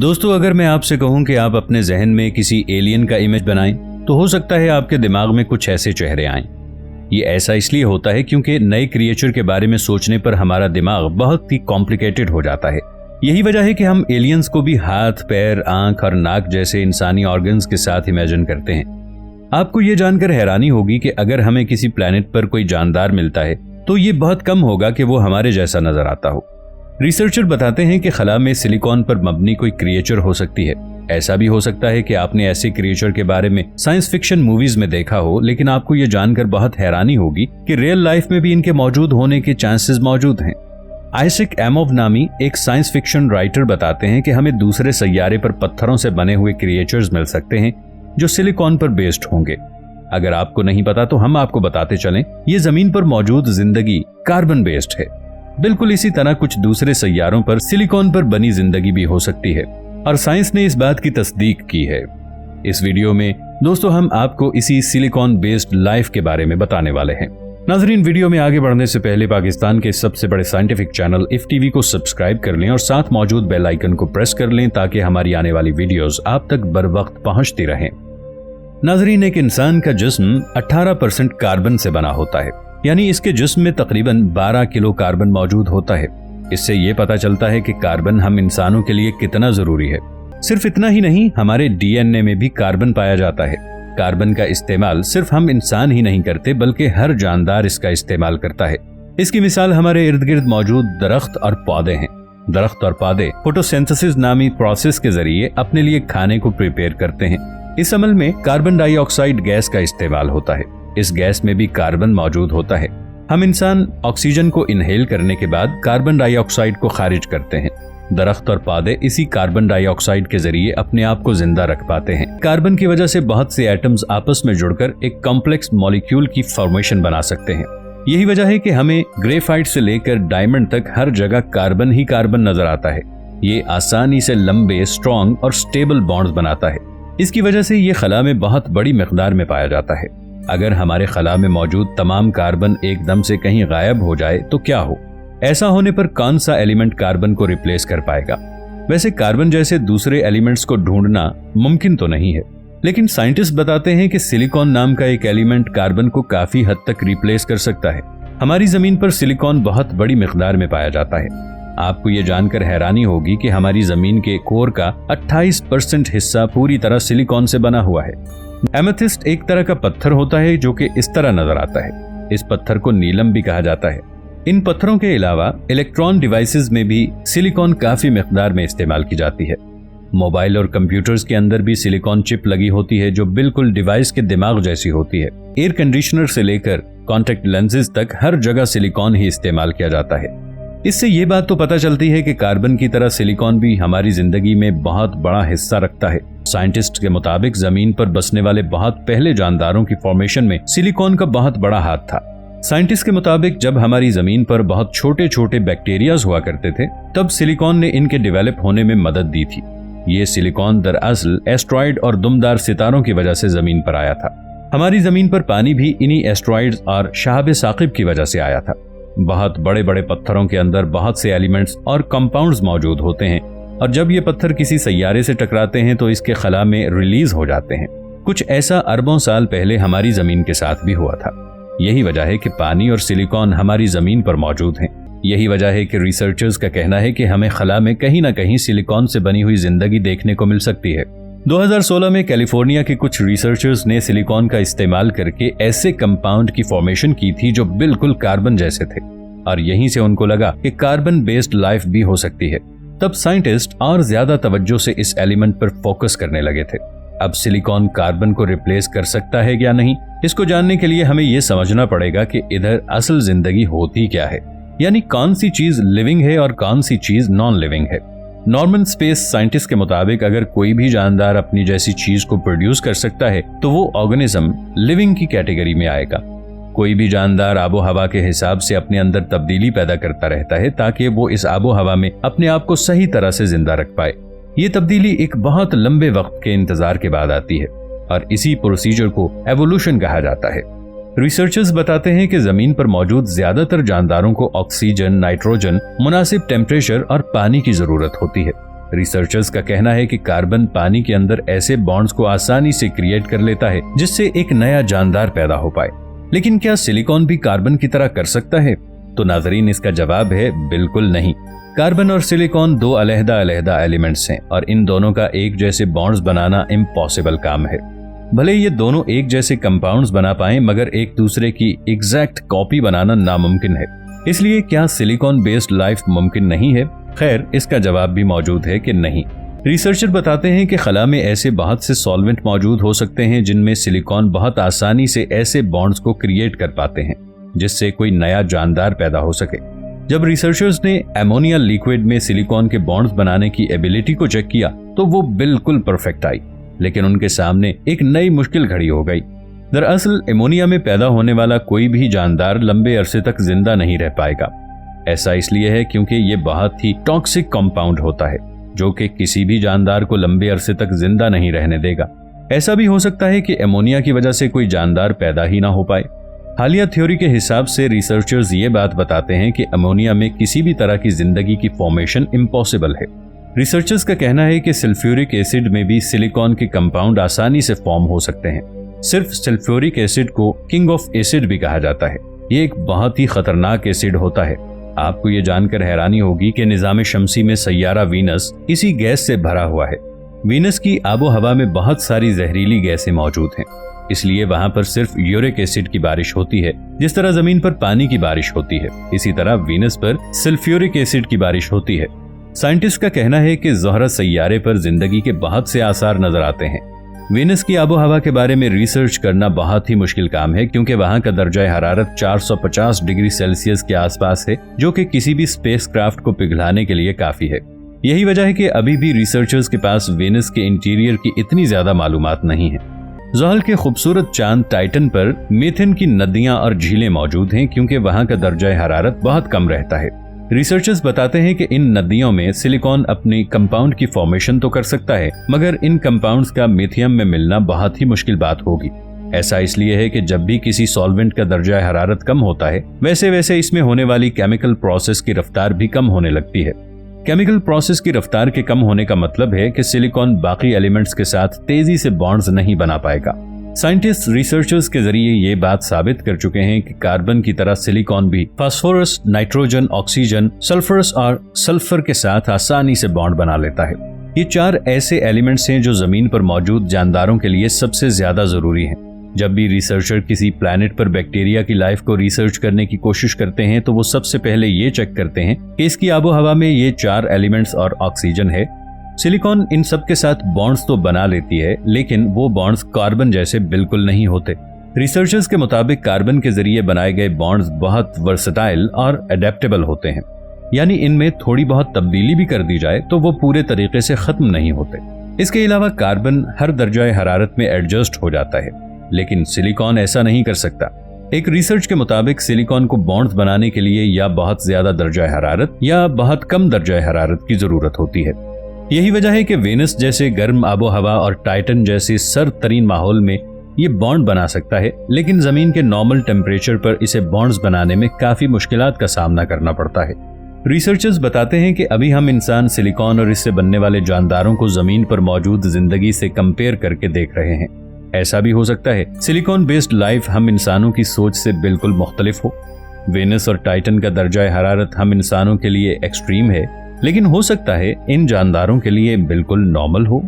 दोस्तों, अगर मैं आपसे कहूं कि आप अपने जहन में किसी एलियन का इमेज बनाएं, तो हो सकता है आपके दिमाग में कुछ ऐसे चेहरे आएं। ये ऐसा इसलिए होता है क्योंकि नए क्रिएचर के बारे में सोचने पर हमारा दिमाग बहुत ही कॉम्प्लिकेटेड हो जाता है। यही वजह है कि हम एलियंस को भी हाथ, पैर, आंख और नाक जैसे इंसानी ऑर्गन्स के साथ इमेजिन करते हैं। आपको ये जानकर हैरानी होगी कि अगर हमें किसी प्लेनेट पर कोई जानदार मिलता है तो ये बहुत कम होगा कि वो हमारे जैसा नजर आता हो। रिसर्चर बताते हैं कि खला में सिलिकॉन पर मबनी कोई क्रिएचर हो सकती है। ऐसा भी हो सकता है कि आपने ऐसे क्रिएचर के बारे में साइंस फिक्शन मूवीज में देखा हो, लेकिन आपको ये जानकर बहुत हैरानी होगी कि रियल लाइफ में भी इनके मौजूद होने के चांसेस मौजूद हैं। आइजैक एसिमोव नामी एक साइंस फिक्शन राइटर बताते हैं कि हमें दूसरे सैयारे पर पत्थरों से बने हुए क्रिएचर्स मिल सकते हैं जो सिलिकॉन पर बेस्ड होंगे। अगर आपको नहीं पता तो हम आपको बताते चलें, ये जमीन पर मौजूद जिंदगी कार्बन बेस्ड है। बिल्कुल इसी तरह कुछ दूसरे सैयारों पर सिलिकॉन पर बनी जिंदगी भी हो सकती है और साइंस ने इस बात की तस्दीक की है। इस वीडियो में दोस्तों हम आपको इसी सिलिकॉन बेस्ड लाइफ के बारे में बताने वाले हैं। नाजरीन, वीडियो में आगे बढ़ने से पहले पाकिस्तान के सबसे बड़े साइंटिफिक चैनल इफ टीवी को सब्सक्राइब कर लें और साथ मौजूद बेल आइकन को प्रेस कर लें ताकि हमारी आने वाली वीडियोस आप तक बर वक्त पहुंचती रहें। नाजरीन, एक इंसान का जिस्म 18% कार्बन से बना होता है, यानी इसके जिस्म में तकरीबन 12 किलो कार्बन मौजूद होता है। इससे ये पता चलता है कि कार्बन हम इंसानों के लिए कितना जरूरी है। सिर्फ इतना ही नहीं, हमारे डीएनए में भी कार्बन पाया जाता है। कार्बन का इस्तेमाल सिर्फ हम इंसान ही नहीं करते बल्कि हर जानदार इसका इस्तेमाल करता है। इसकी मिसाल हमारे इर्द गिर्द मौजूद दरख्त और पौधे हैं। दरख्त और पौधे फोटोसिंथेसिस नामी प्रोसेस के जरिए अपने लिए खाने को प्रिपेयर करते हैं। इस अमल में कार्बन डाइऑक्साइड गैस का इस्तेमाल होता है। इस गैस में भी कार्बन मौजूद होता है। हम इंसान ऑक्सीजन को इनहेल करने के बाद कार्बन डाइऑक्साइड को खारिज करते हैं। दरख्त और पौधे इसी कार्बन डाइऑक्साइड के जरिए अपने आप को जिंदा रख पाते हैं। कार्बन की वजह से बहुत से एटम्स आपस में जुड़कर एक कॉम्प्लेक्स मॉलिक्यूल की फॉर्मेशन बना सकते हैं। यही वजह है कि हमें ग्रेफाइट से लेकर डायमंड तक हर जगह कार्बन ही कार्बन नजर आता है। ये आसानी से लंबे, स्ट्रॉन्ग और स्टेबल बॉन्ड्स बनाता है। इसकी वजह से ये खला में बहुत बड़ी मिकदार में पाया जाता है। अगर हमारे खला में मौजूद तमाम कार्बन एकदम से कहीं गायब हो जाए तो क्या हो? ऐसा होने पर कौन सा एलिमेंट कार्बन को रिप्लेस कर पाएगा? वैसे कार्बन जैसे दूसरे एलिमेंट्स को ढूंढना मुमकिन तो नहीं है, लेकिन साइंटिस्ट बताते हैं कि सिलिकॉन नाम का एक एलिमेंट कार्बन को काफी हद तक रिप्लेस कर सकता है। हमारी जमीन पर सिलिकॉन बहुत बड़ी मिकदार में पाया जाता है। आपको ये जानकर हैरानी होगी कि हमारी जमीन के कोर का 28% हिस्सा पूरी तरह सिलिकॉन से बना हुआ है। एमेथिस्ट एक तरह का पत्थर होता है जो कि इस तरह नजर आता है। इस पत्थर को नीलम भी कहा जाता है। इन पत्थरों के अलावा इलेक्ट्रॉन डिवाइसेस में भी सिलिकॉन काफी मिकदार में इस्तेमाल की जाती है। मोबाइल और कंप्यूटर्स के अंदर भी सिलिकॉन चिप लगी होती है जो बिल्कुल डिवाइस के दिमाग जैसी होती है। एयर कंडीशनर से लेकर कॉन्टेक्ट लेंसेज तक हर जगह सिलिकॉन ही इस्तेमाल किया जाता है। इससे ये बात तो पता चलती है कि कार्बन की तरह सिलिकॉन भी हमारी जिंदगी में बहुत बड़ा हिस्सा रखता है। साइंटिस्ट के मुताबिक जमीन पर बसने वाले बहुत पहले जानदारों की फॉर्मेशन में सिलिकॉन का बहुत बड़ा हाथ था। साइंटिस्ट के मुताबिक जब हमारी जमीन पर बहुत छोटे छोटे बैक्टीरियाज हुआ करते थे तब सिलिकॉन ने इनके डेवलप होने में मदद दी थी। ये सिलिकॉन दरअसल एस्ट्रॉइड और दुमदार सितारों की वजह से जमीन पर आया था। हमारी जमीन पर पानी भी इन्हीं एस्ट्रॉइड्स और शहाब साकिब की वजह से आया था। बहुत बड़े बड़े पत्थरों के अंदर बहुत से एलिमेंट्स और कंपाउंड्स मौजूद होते हैं और जब ये पत्थर किसी सैयारे से टकराते हैं तो इसके खला में रिलीज हो जाते हैं। कुछ ऐसा अरबों साल पहले हमारी जमीन के साथ भी हुआ था। यही वजह है कि पानी और सिलिकॉन हमारी जमीन पर मौजूद हैं। यही वजह है कि रिसर्चर्स का कहना है कि हमें खला में कहीं न कहीं सिलिकॉन से बनी हुई जिंदगी देखने को मिल सकती है। 2016 में कैलिफोर्निया के कुछ रिसर्चर्स ने सिलिकॉन का इस्तेमाल करके ऐसे कंपाउंड की फॉर्मेशन की थी जो बिल्कुल कार्बन जैसे थे और यहीं से उनको लगा कि कार्बन बेस्ड लाइफ भी हो सकती है। तब साइंटिस्ट और ज्यादा तवज्जो से इस एलिमेंट पर फोकस करने लगे थे। अब सिलिकॉन कार्बन को रिप्लेस कर सकता है या नहीं, इसको जानने के लिए हमें यह समझना पड़ेगा कि इधर असल जिंदगी होती क्या है, यानी कौन सी चीज लिविंग है और कौन सी चीज नॉन लिविंग है। नॉर्मन स्पेस साइंटिस्ट के मुताबिक अगर कोई भी जानदार अपनी जैसी चीज को प्रोड्यूस कर सकता है तो वो ऑर्गेनिज्म लिविंग की कैटेगरी में आएगा। कोई भी जानदार आबो हवा के हिसाब से अपने अंदर तब्दीली पैदा करता रहता है ताकि वो इस आबो हवा में अपने आप को सही तरह से जिंदा रख पाए। ये तब्दीली एक बहुत लंबे वक्त के इंतजार के बाद आती है और इसी प्रोसीजर को एवोल्यूशन कहा जाता है। रिसर्चर्स बताते हैं कि जमीन पर मौजूद ज्यादातर जानदारों को ऑक्सीजन, नाइट्रोजन, मुनासिब टेम्परेचर और पानी की जरूरत होती है। रिसर्चर्स का कहना है कि कार्बन पानी के अंदर ऐसे बॉन्ड्स को आसानी से क्रिएट कर लेता है जिससे एक नया जानदार पैदा हो पाए। लेकिन क्या सिलिकॉन भी कार्बन की तरह कर सकता है? तो नाजरीन, इसका जवाब है बिल्कुल नहीं। कार्बन और सिलिकॉन दो अलग-अलग एलिमेंट्स हैं और इन दोनों का एक जैसे बॉन्ड्स बनाना इम्पॉसिबल काम है। भले ये दोनों एक जैसे कंपाउंड्स बना पाएं, मगर एक दूसरे की एग्जैक्ट कॉपी बनाना नामुमकिन है। इसलिए क्या सिलिकॉन बेस्ड लाइफ मुमकिन नहीं है? खैर, इसका जवाब भी मौजूद है कि नहीं। रिसर्चर बताते हैं कि खला में ऐसे बहुत से सॉल्वेंट मौजूद हो सकते हैं जिनमें सिलिकॉन बहुत आसानी से ऐसे बॉन्ड्स को क्रिएट कर पाते हैं जिससे कोई नया जानदार पैदा हो सके। जब रिसर्चर्स ने एमोनिया लिक्विड में सिलिकॉन के बॉन्ड्स बनाने की एबिलिटी को चेक किया तो वो बिल्कुल परफेक्ट आई, लेकिन उनके सामने एक नई मुश्किल खड़ी हो गई। दरअसल एमोनिया में पैदा होने वाला कोई भी जानदार लंबे अरसे तक जिंदा नहीं रह पाएगा। ऐसा इसलिए है क्योंकि ये बहुत ही टॉक्सिक कंपाउंड होता है जो कि किसी भी जानदार को लंबे अरसे तक जिंदा नहीं रहने देगा। ऐसा भी हो सकता है कि एमोनिया की वजह से कोई जानदार पैदा ही ना हो पाए। हालिया थ्योरी के हिसाब से रिसर्चर्स ये बात बताते हैं कि अमोनिया में किसी भी तरह की जिंदगी की फॉर्मेशन इम्पॉसिबल है। रिसर्चर्स का कहना है कि सल्फ्यूरिक एसिड में भी सिलिकॉन के कंपाउंड आसानी से फॉर्म हो सकते हैं। सिर्फ सल्फ्यूरिक एसिड को किंग ऑफ एसिड भी कहा जाता है। ये एक बहुत ही खतरनाक एसिड होता है। आपको ये जानकर हैरानी होगी कि निज़ाम शमसी में सैयारा वीनस इसी गैस से भरा हुआ है। वीनस की आबो हवा में बहुत सारी जहरीली गैसें मौजूद हैं, इसलिए वहां पर सिर्फ यूरिक एसिड की बारिश होती है। जिस तरह जमीन पर पानी की बारिश होती है, इसी तरह वीनस पर सल्फ्यूरिक एसिड की बारिश होती है। साइंटिस्ट का कहना है कि ज़ोहरा सैयारे पर जिंदगी के बहुत से आसार नजर आते हैं। वीनस की आबो हवा के बारे में रिसर्च करना बहुत ही मुश्किल काम है क्योंकि वहां का दर्जा हरारत 450 डिग्री सेल्सियस के आसपास है, जो कि किसी भी स्पेसक्राफ्ट को पिघलाने के लिए काफी है। यही वजह है कि अभी भी रिसर्चर्स के पास वीनस के इंटीरियर की इतनी ज्यादा मालूमात नहीं है। ज़ोहल के खूबसूरत चांद टाइटन पर मीथेन की नदियां और झीलें मौजूद हैं क्योंकि वहां का दर्जा हरारत बहुत कम रहता है। रिसर्चर्स बताते हैं कि इन नदियों में सिलिकॉन अपनी कंपाउंड की फॉर्मेशन तो कर सकता है, मगर इन कंपाउंड्स का मीथियम में मिलना बहुत ही मुश्किल बात होगी। ऐसा इसलिए है कि जब भी किसी सॉल्वेंट का दर्जा हरारत कम होता है, वैसे वैसे इसमें होने वाली केमिकल प्रोसेस की रफ्तार भी कम होने लगती है। केमिकल प्रोसेस की रफ्तार के कम होने का मतलब है कि सिलिकॉन बाकी एलिमेंट्स के साथ तेजी से बॉन्ड्स नहीं बना पाएगा। साइंटिस्ट रिसर्चर्स के जरिए ये बात साबित कर चुके हैं कि कार्बन की तरह सिलिकॉन भी फास्फोरस, नाइट्रोजन, ऑक्सीजन, सल्फरस और सल्फर के साथ आसानी से बॉन्ड बना लेता है। ये चार ऐसे एलिमेंट्स हैं जो जमीन पर मौजूद जानदारों के लिए सबसे ज्यादा जरूरी हैं। जब भी रिसर्चर किसी प्लैनेट पर बैक्टीरिया की लाइफ को रिसर्च करने की कोशिश करते हैं तो वो सबसे पहले ये चेक करते हैं कि इसकी आबो हवा में ये चार एलिमेंट्स और ऑक्सीजन है। सिलिकॉन इन सब के साथ बॉन्ड्स तो बना लेती है, लेकिन वो बॉन्ड्स कार्बन जैसे बिल्कुल नहीं होते। रिसर्चर्स के मुताबिक कार्बन के जरिए बनाए गए बॉन्ड्स बहुत वर्सेटाइल और एडेप्टेबल होते हैं, यानी इनमें थोड़ी बहुत तब्दीली भी कर दी जाए तो वो पूरे तरीके से खत्म नहीं होते। इसके अलावा कार्बन हर दर्जा हरारत में एडजस्ट हो जाता है, लेकिन सिलिकॉन ऐसा नहीं कर सकता। एक रिसर्च के मुताबिक सिलिकॉन को बॉन्ड्स बनाने के लिए या बहुत ज्यादा दर्जा हरारत या बहुत कम दर्जा हरारत की जरूरत होती है। यही वजह है कि वेनस जैसे गर्म आबो हवा और टाइटन जैसे सर्द तरीन माहौल में ये बॉन्ड बना सकता है, लेकिन जमीन के नॉर्मल टेम्परेचर पर इसे बॉन्ड्स बनाने में काफी मुश्किलात का सामना करना पड़ता है। रिसर्चर्स बताते हैं कि अभी हम इंसान सिलिकॉन और इससे बनने वाले जानदारों को जमीन पर मौजूद जिंदगी से कंपेयर करके देख रहे हैं। ऐसा भी हो सकता है सिलिकॉन बेस्ड लाइफ हम इंसानों की सोच से बिल्कुल मुख्तलिफ हो। वेनस और टाइटन का दर्जा हरारत हम इंसानों के लिए एक्सट्रीम है, लेकिन हो सकता है इन जानदारों के लिए बिल्कुल नॉर्मल हो।